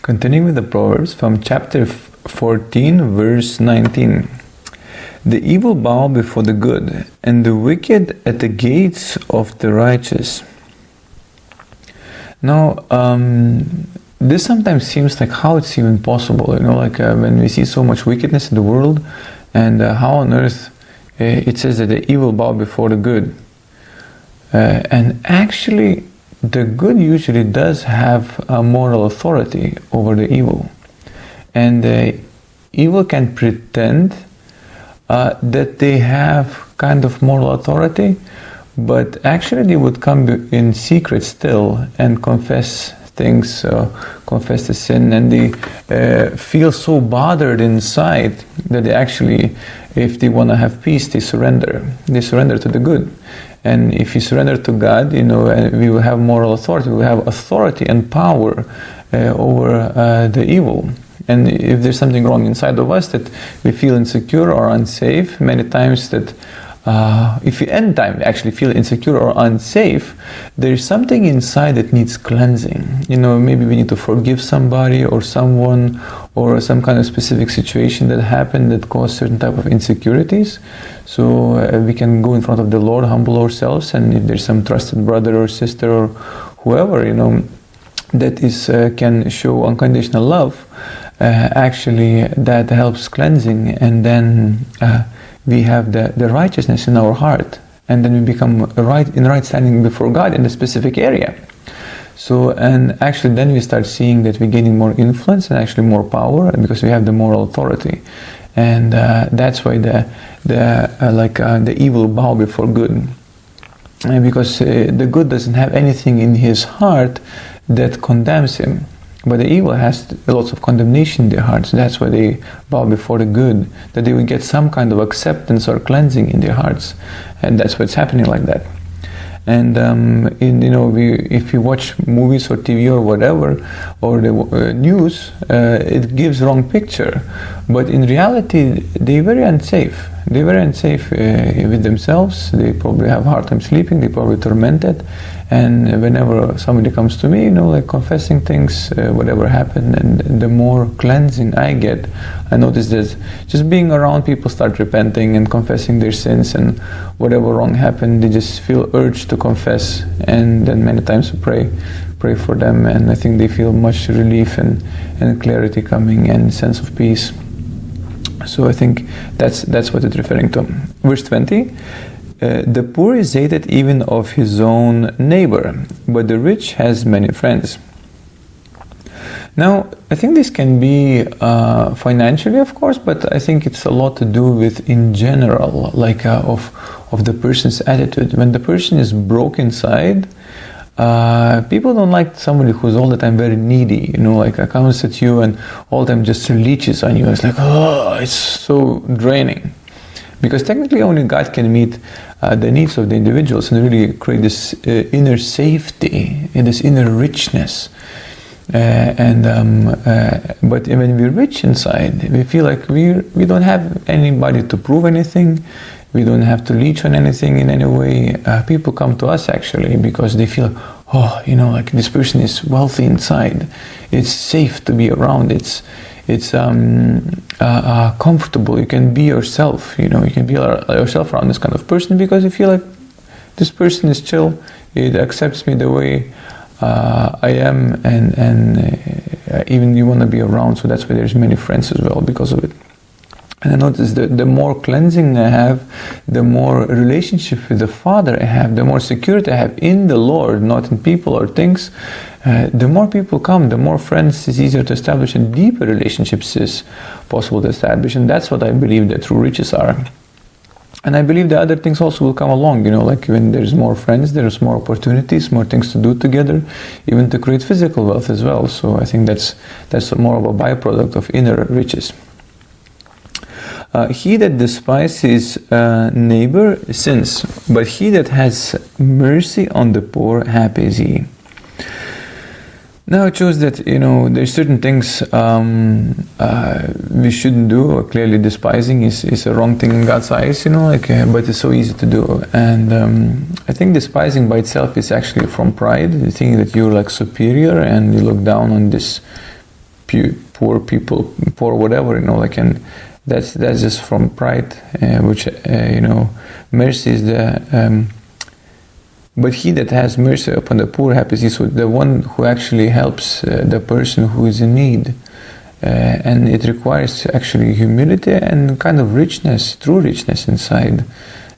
Continuing with the Proverbs from chapter 14, verse 19. The evil bow before the good, and the wicked at the gates of the righteous. Now, this sometimes seems like how it's even possible, when we see so much wickedness in the world, and how on earth it says that the evil bow before the good. And actually, the good usually does have a moral authority over the evil. And the evil can pretend that they have kind of moral authority, but actually they would come in secret still and confess things, confess the sin, and they feel so bothered inside that they actually, if they want to have peace, they surrender to the good. And if you surrender to God, we will have moral authority, we will have authority and power over the evil. And if there's something wrong inside of us that we feel insecure or unsafe, many times that if we anytime actually feel insecure or unsafe, there's something inside that needs cleansing. Maybe we need to forgive somebody or someone or some kind of specific situation that happened that caused certain type of insecurities. So we can go in front of the Lord, humble ourselves, and if there's some trusted brother or sister or whoever, that is can show unconditional love, actually that helps cleansing, and then we have the righteousness in our heart, and then we become in right standing before God in a specific area. So, and actually then we start seeing that we're gaining more influence and actually more power, because we have the moral authority. And that's why the evil bow before good, because the good doesn't have anything in his heart that condemns him. But the evil has lots of condemnation in their hearts. That's why they bow before the good, that they will get some kind of acceptance or cleansing in their hearts, and that's what's happening like that. And if you watch movies or TV or whatever, or the news, it gives wrong picture. But in reality, they're very unsafe. They're very unsafe with themselves. They probably have a hard time sleeping. They're probably tormented. And whenever somebody comes to me, confessing things, whatever happened, and the more cleansing I get, I notice that just being around people start repenting and confessing their sins, and whatever wrong happened, they just feel urged to confess, and then many times we pray for them, and I think they feel much relief and clarity coming and sense of peace. So I think that's what it's referring to. Verse 20. The poor is hated even of his own neighbor, but the rich has many friends. Now, I think this can be financially, of course, but I think it's a lot to do with in general, of the person's attitude. When the person is broke inside, people don't like somebody who's all the time very needy, comes at you and all the time just leeches on you. It's like, it's so draining. Because technically only God can meet the needs of the individuals and really create this inner safety and this inner richness. But when we're rich inside, we feel like we don't have anybody to prove anything. We don't have to leech on anything in any way. People come to us actually because they feel, this person is wealthy inside. It's safe to be around. It's comfortable. You can be yourself. You can be yourself around this kind of person because you feel like this person is chill. It accepts me the way I am, and even you want to be around. So that's why there's many friends as well because of it. And I notice that the more cleansing I have, the more relationship with the Father I have, the more security I have in the Lord, not in people or things. The more people come, the more friends is easier to establish, and deeper relationships is possible to establish. And that's what I believe that true riches are. And I believe the other things also will come along, when there's more friends, there's more opportunities, more things to do together, even to create physical wealth as well. So I think that's more of a byproduct of inner riches. He that despises his neighbor sins, but he that has mercy on the poor, happy is he. Now it shows that, there's certain things we shouldn't do. Clearly despising is a wrong thing in God's eyes, but it's so easy to do. And I think despising by itself is actually from pride. You think that you're superior and you look down on this poor people, poor whatever, and that's just from pride, which mercy is the but he that has mercy upon the poor happy is the one who actually helps the person who is in need. And it requires actually humility and kind of richness, true richness inside,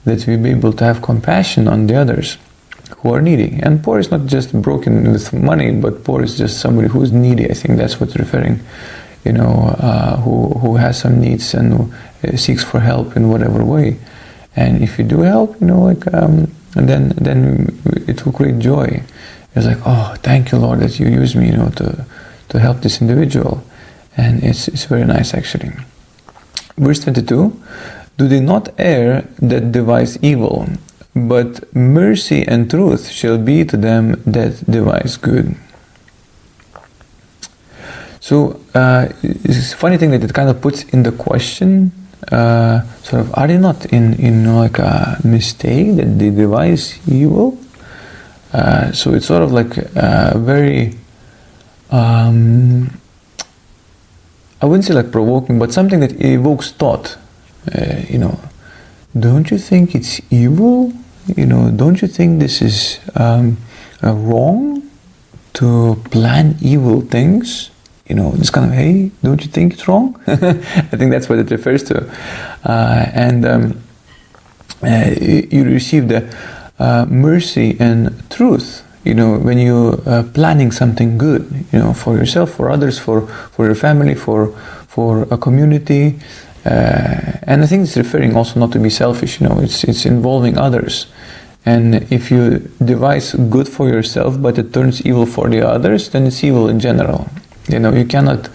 that we be able to have compassion on the others who are needy. And poor is not just broken with money, but poor is just somebody who is needy. I think that's what's referring, who has some needs and seeks for help in whatever way. And if you do help, then it will create joy. It's like, oh, thank you, Lord, that you use me, to help this individual. And it's very nice, actually. Verse 22, do they not err that devise evil, but mercy and truth shall be to them that devise good. So it's a funny thing that it kind of puts in the question, sort of, are they not in like a mistake that they devise evil? So it's sort of like very, I wouldn't say like provoking, but something that evokes thought. Don't you think it's evil? Don't you think this is wrong to plan evil things? This kind of, hey, don't you think it's wrong? I think that's what it refers to. You receive the mercy and truth, when you're planning something good, for yourself, for others, for your family, for a community. And I think it's referring also not to be selfish, it's involving others. And if you devise good for yourself, but it turns evil for the others, then it's evil in general. You cannot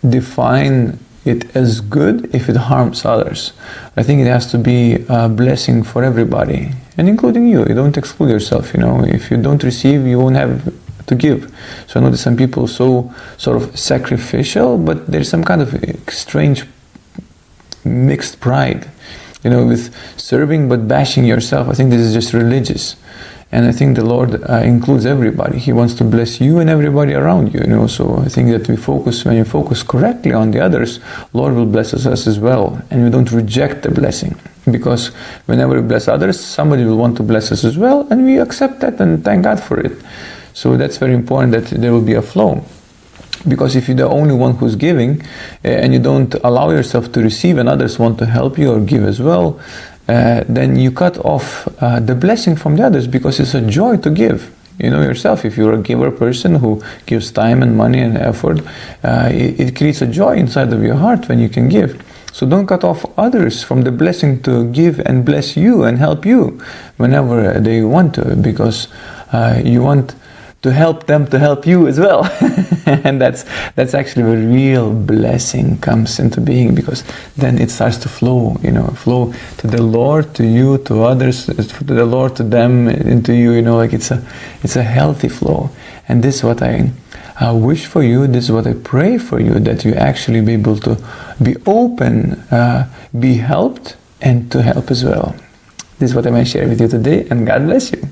define it as good if it harms others. I think it has to be a blessing for everybody, and including you. You don't exclude yourself, If you don't receive, you won't have to give. So I know that some people are so sort of sacrificial, but there's some kind of strange mixed pride, with serving but bashing yourself. I think this is just religious. And I think the Lord includes everybody. He wants to bless you and everybody around you, So I think that when you focus correctly on the others, Lord will bless us as well. And we don't reject the blessing. Because whenever we bless others, somebody will want to bless us as well. And we accept that and thank God for it. So that's very important, that there will be a flow. Because if you're the only one who's giving, and you don't allow yourself to receive, and others want to help you or give as well, then you cut off the blessing from the others, because it's a joy to give. Yourself, if you're a giver person who gives time and money and effort, it creates a joy inside of your heart when you can give. So don't cut off others from the blessing to give and bless you and help you whenever they want to, because you want to help them to help you as well. And that's actually where real blessing comes into being, because then it starts to flow, flow to the Lord, to you, to others, to the Lord, to them, into you, it's a healthy flow. And this is what I wish for you, this is what I pray for you, that you actually be able to be open, be helped, and to help as well. This is what I may share with you today, and God bless you.